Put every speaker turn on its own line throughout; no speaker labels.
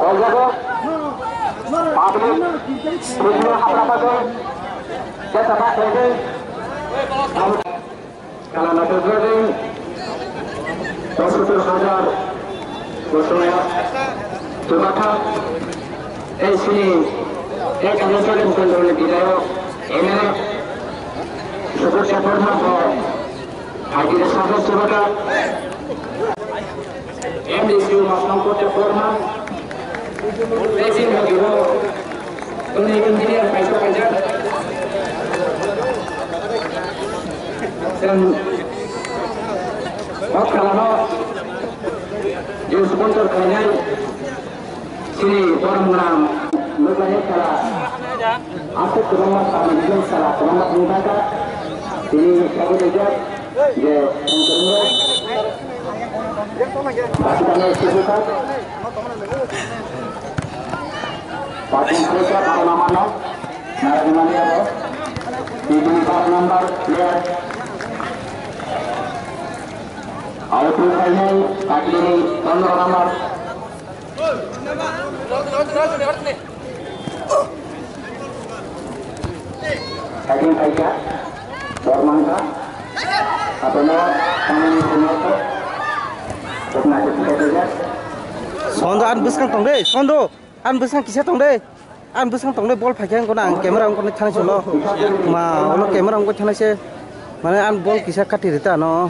jago. Pabrik tujuan apa saja? Kita pakai ini. Kalau nanti jadi Rasul Hajar Rasulnya cuma tak sini kalau saya bukan dari video ini sebut siapa nama haji sahabat coba tak MDC masuk kota forma Racing lagi lo, ini engineer Faisal Hajar dan kalau yang sponsor kalinya sini orang menang, mereka kalau aku terima kami juga salah terima mereka ini aku saja je sponsor masih kami sibukan patung kereta pada nama narasi mana ya di tempat nomor lihat auto kayaknya kaki ini nomor kaki kaya dormangka atau nomor kami punya pernah kita saja
Sondo an buskan tong deh, Sondo an buskan kisah tong deh, an buskan tong deh bol pakai kau nang kamera kau nak channel solo, ma kalau kamera kau channel se, mana an bol kisah katir itu ano.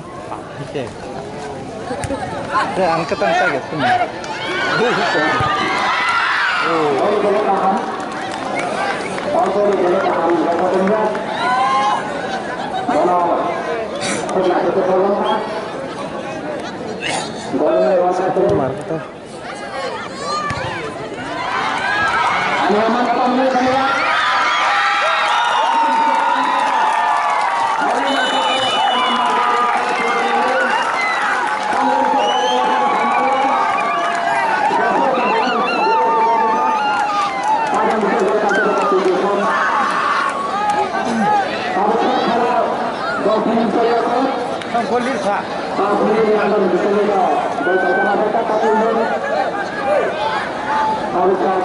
Oke. Deh angkatan saja semua. Marta. Boleh tak?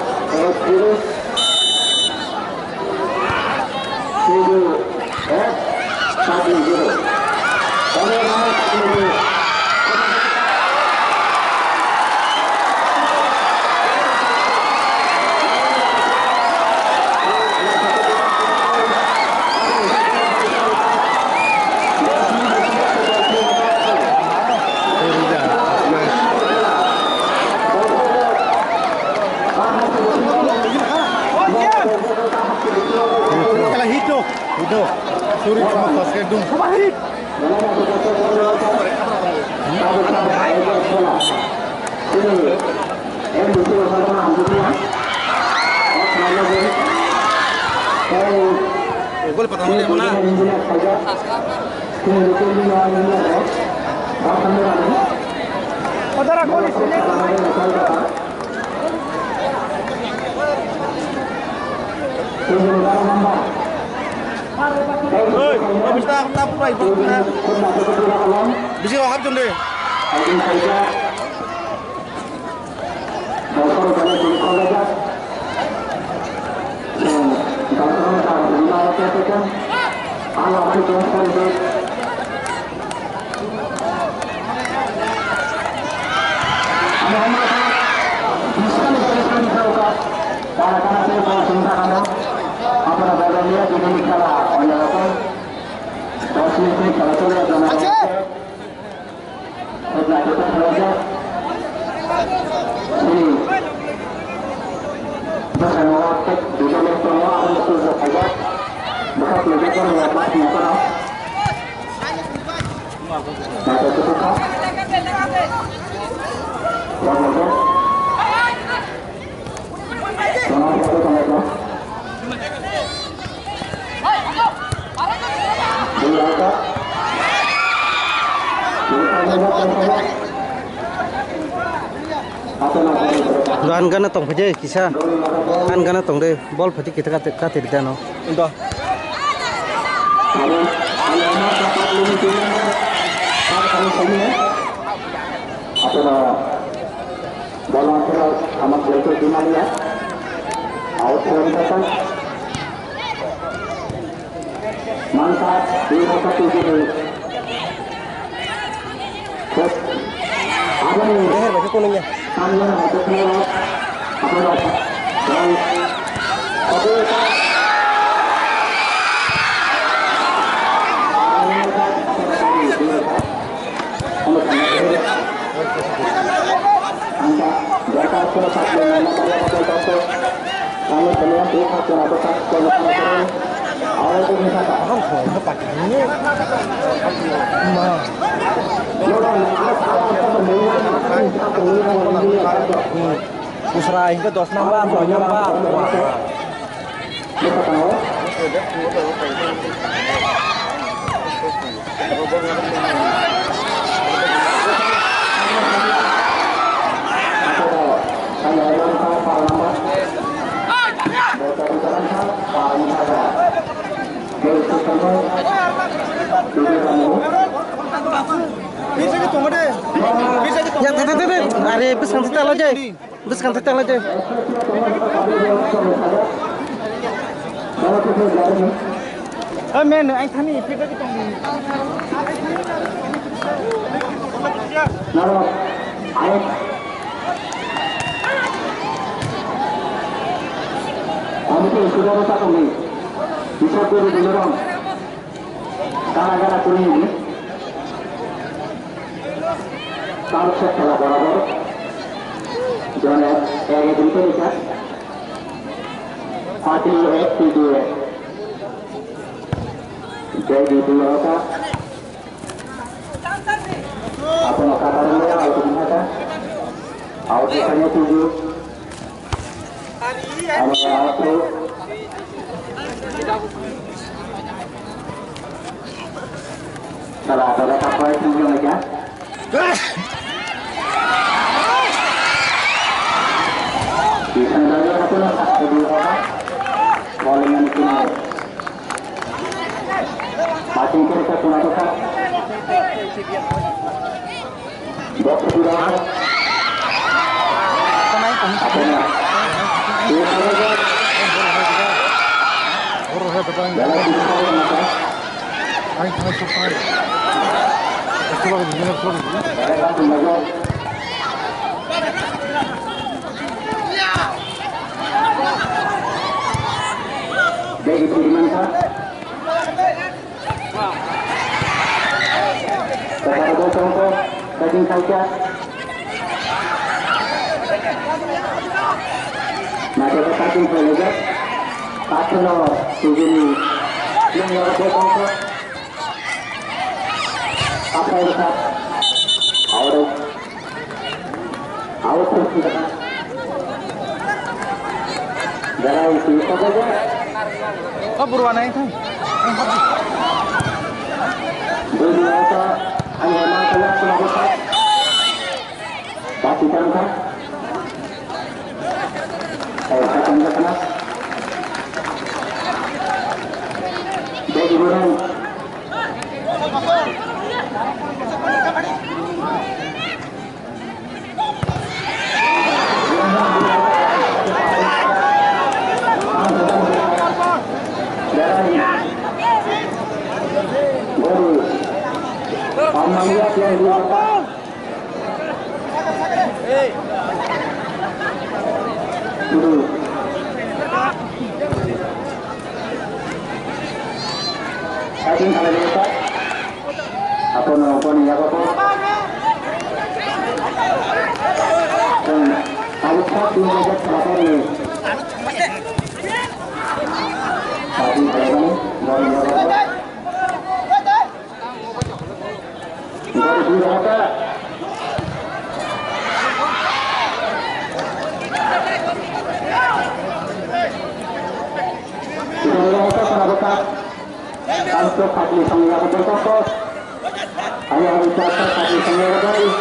Hidup, suri cuma pas gedung. Gol pertama dia mana? Saudara gol di sini. Oi, bisa tak pulai bukan? Bisa wahab jom deh. Gan gana tong phajai kisa an gana tong de bol phati kita ka te dano indo
bola amat berikut dimana out perintahkan mantap di masa tujuh ini apa nih baca kuningnya sambil ada kelewat apa lagi dan oke
Usrahin ke 26 bang, soalnya bang.
Ya, Are besang tetel aja. Besang tetel aja.
Men, anh Thani, phía cái trong gì?
Kami sudah rusak kami. Bisa beri dorong. Gara-gara kuning ini. Kalau saya berabar, jangan itu lihat. Hati itu. Jadi dulu apa? Apa nak kabarnya? Apa dimana? Audionya 7. Apa? Salah ada apa itu lagi? Bisa dari apa nak? Dulu apa? Boleh mengenai. Masih kita punya apa? Dok sudah. Apa nak? Dia saja. Dalam hidup kita.
Ay, no, eso fue. Esto va a venir a flores.
Jadi gimana? Sekarang contoh daging saja. Nah, kita daging saja. Patro begini. Yang contoh apa itu? Awal terus kita. Jangan itu saja.
Oh, buruan aja kan.
Dulu kita hanya masalah selawat. Tapi kan? Saya akan kena. Jadi buruan. Lihat yang di atas. Dulu. Daging kalau di atas. Apa nelfon ya apa? Dan kalau satu menjadi berapa ini? Satu berapa ini? Berapa? Berapa? Untuk hati sangat berkokok, hanya ucapkan hati sangat baik,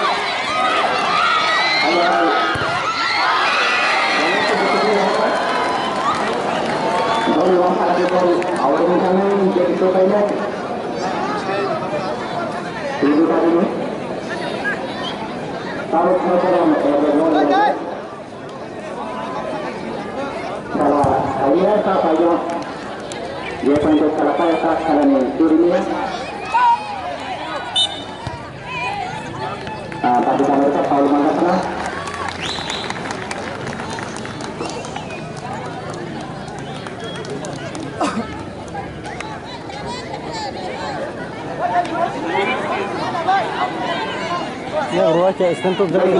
hanya dari orang hati baru, awal misalnya jadi sopirnya, ini tadi ni, tahu kenapa orang mereka saja dia untuk selesai saat kalian dirinya tapi mereka Paul Mangasana
ya ruang ke istantul jadi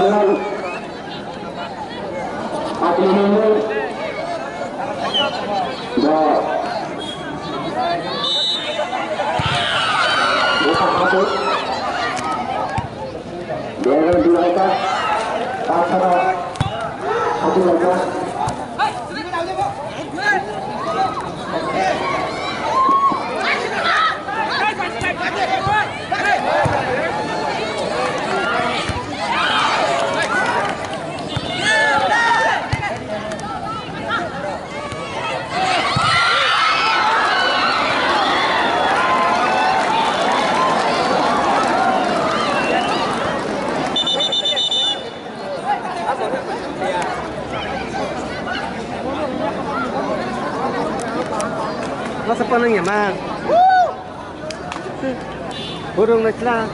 masa panang ya mang burung na sila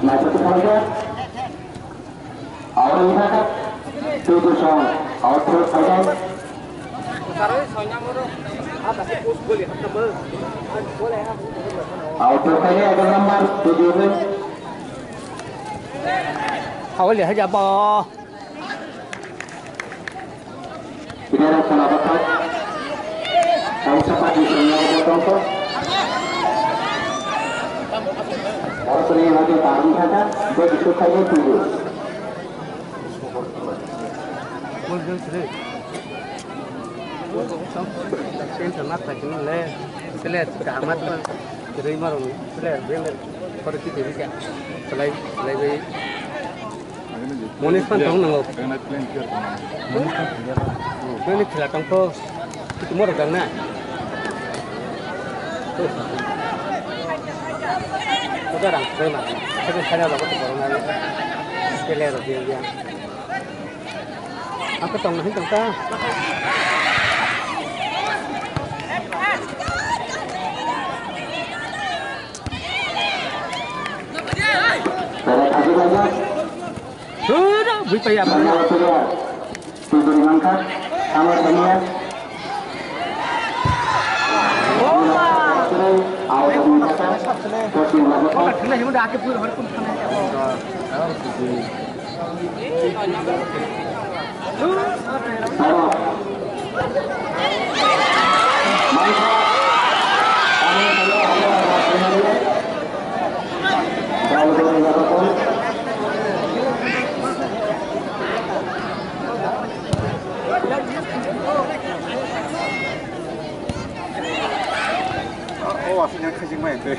masuk ke saja awal ini tujuh song output saja output ini ada nomor 7 awal ya aja apa
ini ada sahabat kamu sempat di sini potong और तो नहीं होती पानी था जो इसको खाइए पीजिए
ternak lagi le sele amat dari marung sele bel pada kita ini kan selain monis pan tahu nggak monis tidak tahu itu mau orang na udah orang terima tapi saya ada waktu orang lain sele dia apa tahu nanti tahu sudah bisa ya Pak.
Tidur mangkat, sama semua.
그냥 크지만 돼.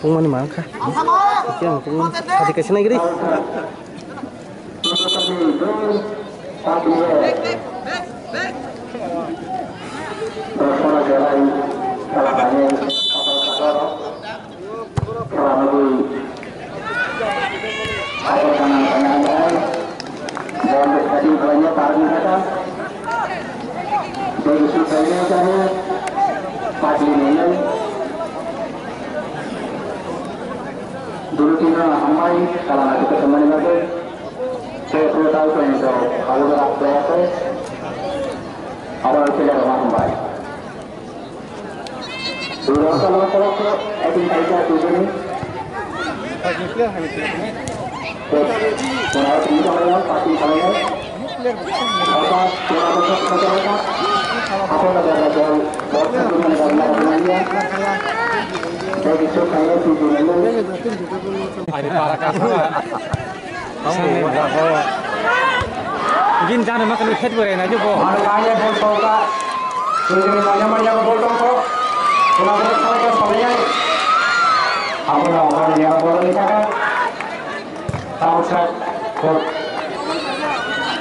Pungmani mangka. Yang pungman. Tadi kasih lagi deh.
Dulu kita sampai kalau nanti ketemu lagi, saya perlu tahu kan itu kalau berapa itu awal kita rumah sampai. Dulu kalau edit saja tu ini. Kalau kita orang pasti kalau apa apa ada jauh dia. Jadi saya tujuh
Ada para kasar. Mungkin jangan makan ikan goreng aja kok.
Mana kaya bol toka. Tujuh banyak bol toka. Kenapa kalau ke soalnya? Apa nama yang boleh dikatakan? Tahu saya kok.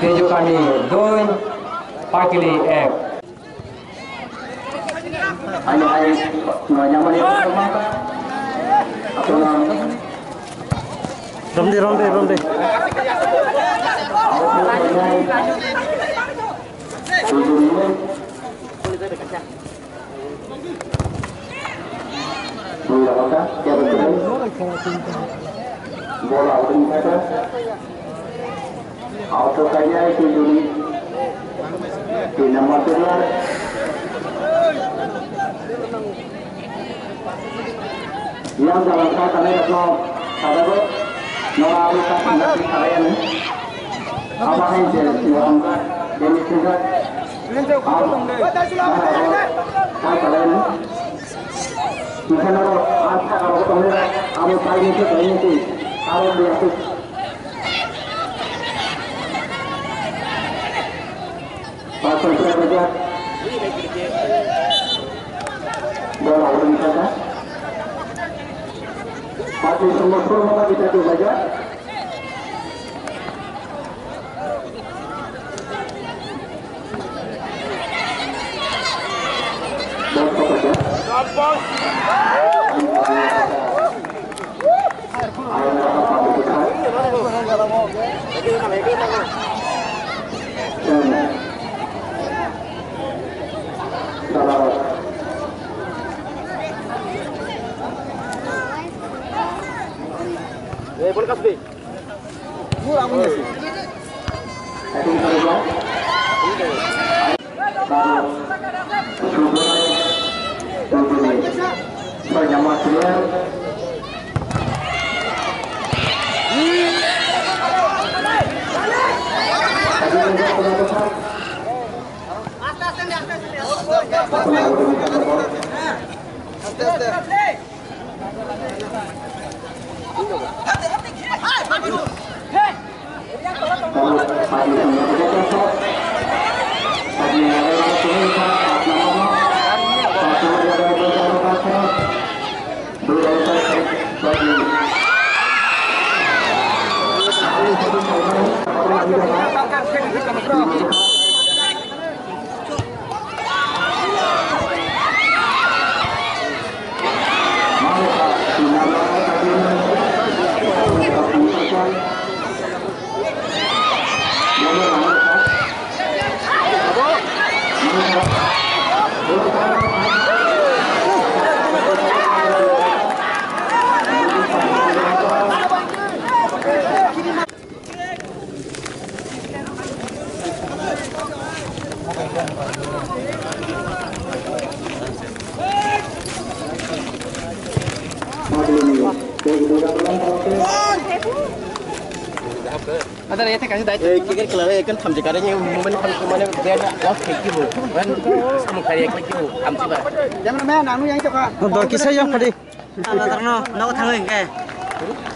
Tunjukkan ni doin pakili F. Ayah nggak nyaman ya sama atau
Ronde.
bola udah kata auto saja itu juli di nomor 2 yang dalam kata ini no ada kok no harus kasih kalian apa yang jadi yang jadi juga kalian Misalnya kalau kemudian kamu paling itu kayaknya itu kalau dia itu pasal kerja bola udah bisa Maju semua formulah kita tu saja.
Boleh kasih. Murah punya sih. Ada ya kasih dah. Kita kelar kan tham jekaranya momen mana dia lost kaki bu. Kan sama karya kaki bu. Tham sih bah. Jangan main anu yang itu kak. Untuk kisah yang tadi. Ada terno, nak tanggung ke?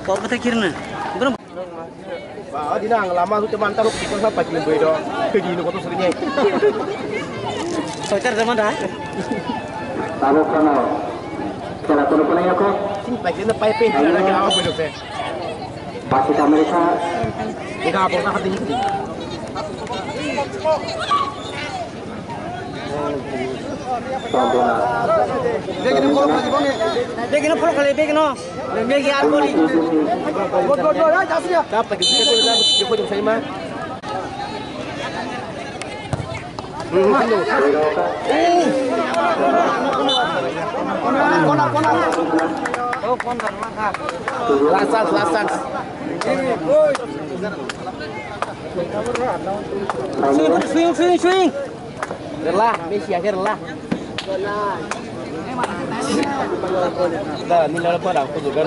Kau betul kirna. Belum. Bah, di nang lama tu cuman taruh kita sampai di bedo. Kerja ini kau tu seringnya. Soalnya zaman dah.
Taruh kana. Cara tu apa yang aku?
Sini pakai ni pakai pen. Ada yang apa bedo se?
Pakai Amerika.
Ika apa nak hati ni? Begini follow kali begini. Begi algori. Go ya jauh ya. Dapat kita kita jumpa saya mah. Kona. Oh, kona maka. Lasan. Swing. Gerlah, Messi gerlah. Dah, ni lalu pada aku juga.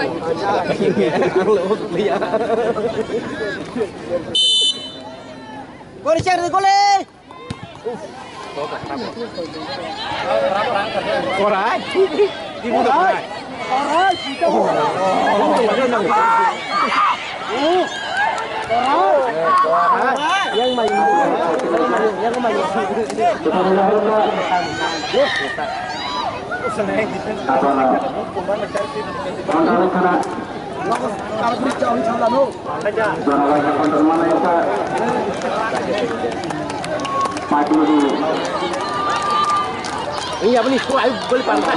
Gol cari gol. Korai. Di muda korai. Yang main ini apa nih? Kok ayo boleh pantai?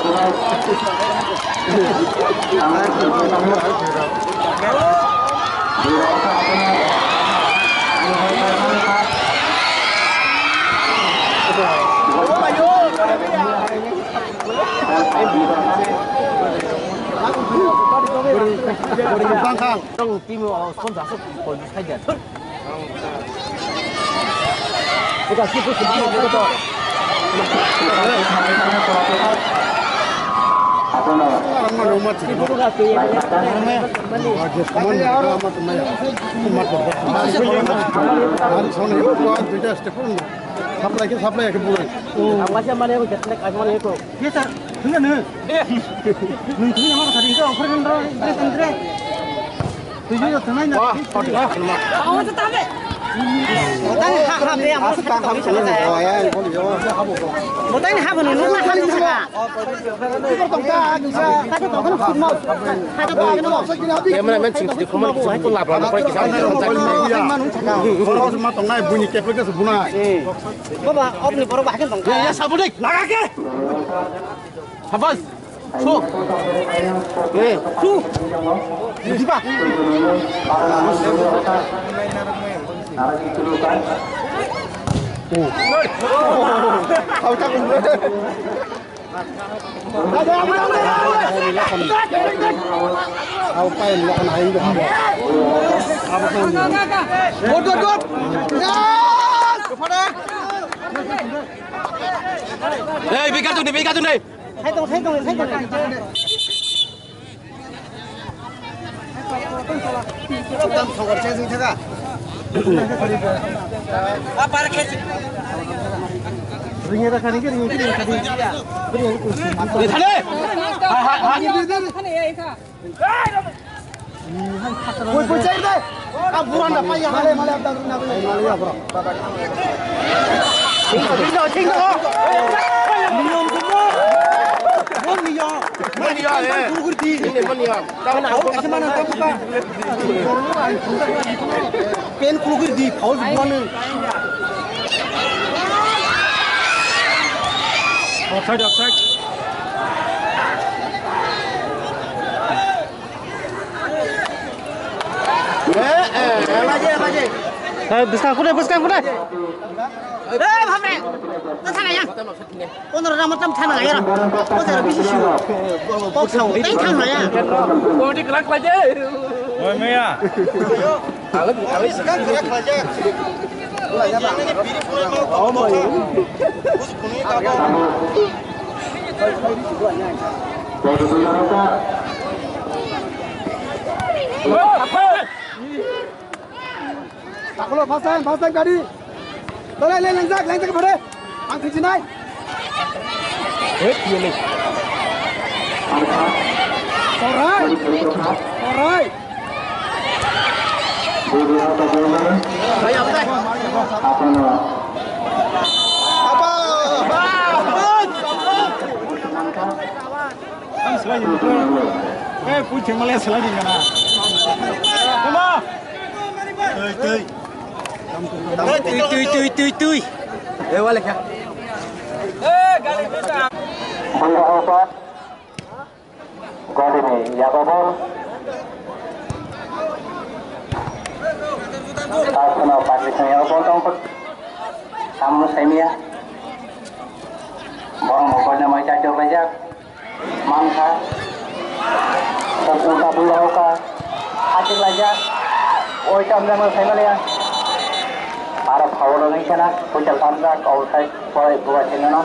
Trong tim son giả sức còn thay giải thức. Bây giờ tiếp tục chuẩn bị cho tôi. Supply ke bulan. Macam mana yang kita nak macam mana itu? Biasa, dengan ni. Ni yang mana tadi itu orang kan dah dress. Tujuh tu mana? Awak tu tahu.
Mutang ha ha be amar sa tong sa sa. Mutang ha banu nu na ha ni sa. Tong ta kisa. Ka to tong khum mo. Ha to tong mo.
Kamera men sing di khum ko lap la ko kisa man hu chaka ko ma tong nai buni ke peke su buna
Baba op ni boro ba kan tong ta.
ya sabudik laga ke habas su su di ba Kau tak boleh. Kau pakai lakukan air itu. Apa pun. Dot. Yes. Kepada. Hey, bikat tu ni.
Hai tong.
Kita sokor chasing jaga.
Apa ra ke?
Ringnya rakani ke ringnya kadi.
Ni thane. Ha.
Koi cai deh. Ab buran dah payah male ab dah na male ya bro. Ting do. Minum semua. Mon ya eh. Ini mon ya. Dah nak kasi mana tak buka. Pen kulugur di paul bukan. Offside. Lagi.
Buskan kuda.
Hamre. Ta thana ya. Onar ra matam thana ya. O jara bisi shu. Bok sau teng thang na ya.
Kau di kelak aja. Oh Maya.
sekarang gerak aja. Oh my. Tak perlu pasang kadi. Boleh lengsak ke pada. Angkat sini. Dia ni. Alright. Pucing Malaysia lagi kena.
Tui.
Balik ya.
Gali besar.
Gol ini ya bobol. Tahu pasisnya ya bobol kamu semia. Bang pokoknya macam coba aja. Mangsa. Terus pulau ka. Hati aja. Oh jam-jam saya melihat. Para power ni sana, pucal kamera, outside, boleh buat channel.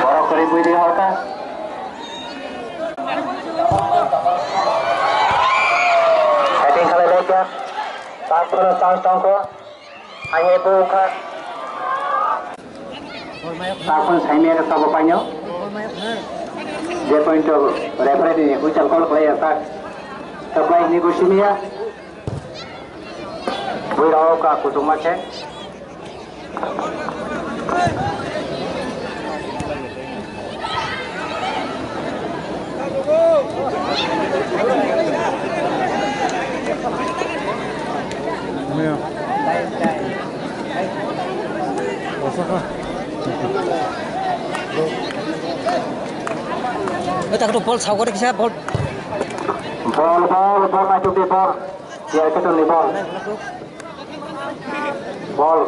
Borok ribu ini harga. Setting kalau lagi, tak perlu tangko, hanya buka. Tak pun saya ni ada sabo panyo. Dia point referee ni, pucal call player tak. Supply negotiation. Buiraw ka kutuma che.
Tak ada bol sahaja kisah bol.
Bol masuk di bol. Dia ketemu di bol. Bol.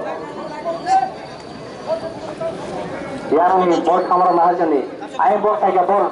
Yang ni bol kamera mahal jadi. Ayo bol saja bol.